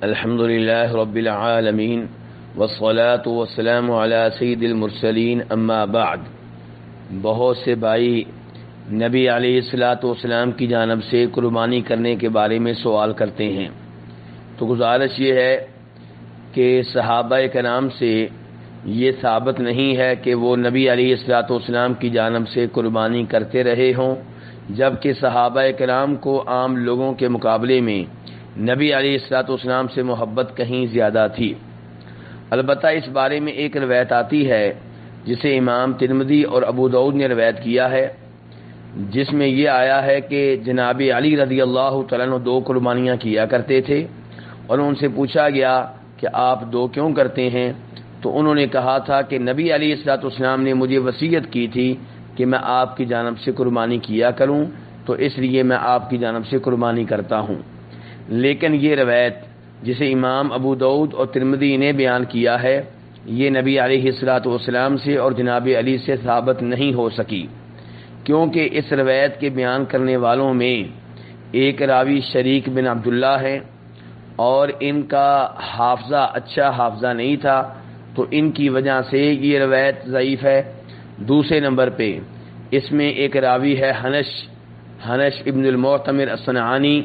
الحمد للہ رب العالمین والصلاة والسلام علی سید المرسلین اما بعد۔ بہت سے بھائی نبی علیہ الصلاۃ والسلام کی جانب سے قربانی کرنے کے بارے میں سوال کرتے ہیں، تو گزارش یہ ہے کہ صحابہ کرام سے یہ ثابت نہیں ہے کہ وہ نبی علیہ الصلاۃ والسلام کی جانب سے قربانی کرتے رہے ہوں، جبکہ صحابہ کرام کو عام لوگوں کے مقابلے میں نبی علیہ الصلاۃ والسلام سے محبت کہیں زیادہ تھی۔ البتہ اس بارے میں ایک روایت آتی ہے جسے امام ترمذی اور ابو داؤد نے روایت کیا ہے، جس میں یہ آیا ہے کہ جناب علی رضی اللہ تعالیٰ عنہ 2 قربانیاں کیا کرتے تھے، اور ان سے پوچھا گیا کہ آپ 2 کیوں کرتے ہیں؟ تو انہوں نے کہا تھا کہ نبی علیہ الصلاۃ والسلام نے مجھے وصیت کی تھی کہ میں آپ کی جانب سے قربانی کیا کروں، تو اس لیے میں آپ کی جانب سے قربانی کرتا ہوں۔ لیکن یہ روایت جسے امام ابو داؤد اور ترمذی نے بیان کیا ہے، یہ نبی علیہ الصلاۃ والسلام سے اور جناب علی سے ثابت نہیں ہو سکی، کیونکہ اس روایت کے بیان کرنے والوں میں ایک راوی شریک بن عبداللہ ہے، اور ان کا اچھا حافظہ نہیں تھا، تو ان کی وجہ سے یہ روایت ضعیف ہے۔ دوسرے نمبر پہ اس میں ایک راوی ہے حنش ابن المعتمر الصنعانی،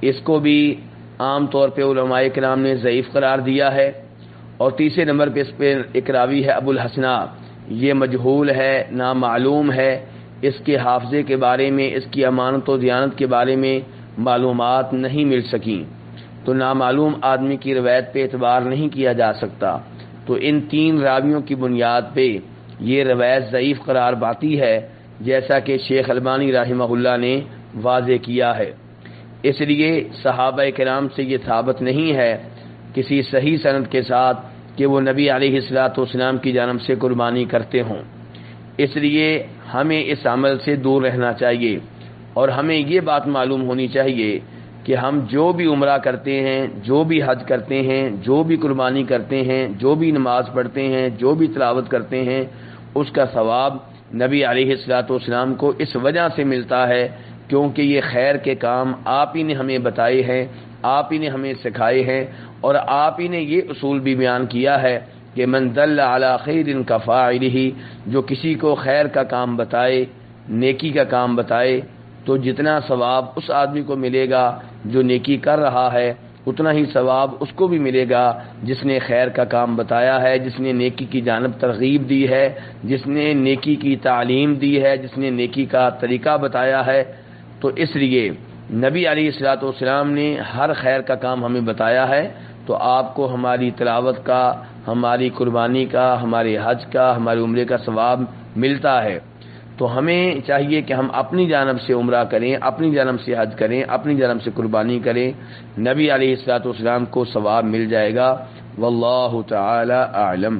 اس کو بھی عام طور پہ علماء کرام نے ضعیف قرار دیا ہے۔ اور تیسرے نمبر پہ اس پہ ایک راوی ہے ابو الحسنہ، یہ مجہول ہے، نامعلوم ہے، اس کے حافظے کے بارے میں، اس کی امانت و دیانت کے بارے میں معلومات نہیں مل سکیں، تو نامعلوم آدمی کی روایت پہ اعتبار نہیں کیا جا سکتا۔ تو ان 3 راویوں کی بنیاد پہ یہ روایت ضعیف قرار پاتی ہے، جیسا کہ شیخ البانی رحمہ اللہ نے واضح کیا ہے۔ اس لیے صحابہ کرام سے یہ ثابت نہیں ہے کسی صحیح سند کے ساتھ کہ وہ نبی علیہ الصلاۃ والسلام کی جانب سے قربانی کرتے ہوں۔ اس لیے ہمیں اس عمل سے دور رہنا چاہیے، اور ہمیں یہ بات معلوم ہونی چاہیے کہ ہم جو بھی عمرہ کرتے ہیں، جو بھی حج کرتے ہیں، جو بھی قربانی کرتے ہیں، جو بھی نماز پڑھتے ہیں، جو بھی تلاوت کرتے ہیں، اس کا ثواب نبی علیہ الصلاۃ والسلام کو اس وجہ سے ملتا ہے کیونکہ یہ خیر کے کام آپ ہی نے ہمیں بتائے ہیں، آپ ہی نے ہمیں سکھائے ہیں، اور آپ ہی نے یہ اصول بھی بیان کیا ہے کہ من دل علی خیر کفاعلہ، جو کسی کو خیر کا کام بتائے، نیکی کا کام بتائے، تو جتنا ثواب اس آدمی کو ملے گا جو نیکی کر رہا ہے، اتنا ہی ثواب اس کو بھی ملے گا جس نے خیر کا کام بتایا ہے، جس نے نیکی کی جانب ترغیب دی ہے، جس نے نیکی کی تعلیم دی ہے، جس نے نیکی کا طریقہ بتایا ہے۔ تو اس لیے نبی علیہ الصلاۃ والسلام نے ہر خیر کا کام ہمیں بتایا ہے، تو آپ کو ہماری تلاوت کا، ہماری قربانی کا، ہمارے حج کا، ہمارے عمرے کا ثواب ملتا ہے۔ تو ہمیں چاہیے کہ ہم اپنی جانب سے عمرہ کریں، اپنی جانب سے حج کریں، اپنی جانب سے قربانی کریں، نبی علیہ الصلاۃ والسلام کو ثواب مل جائے گا۔ واللہ تعالی اعلم۔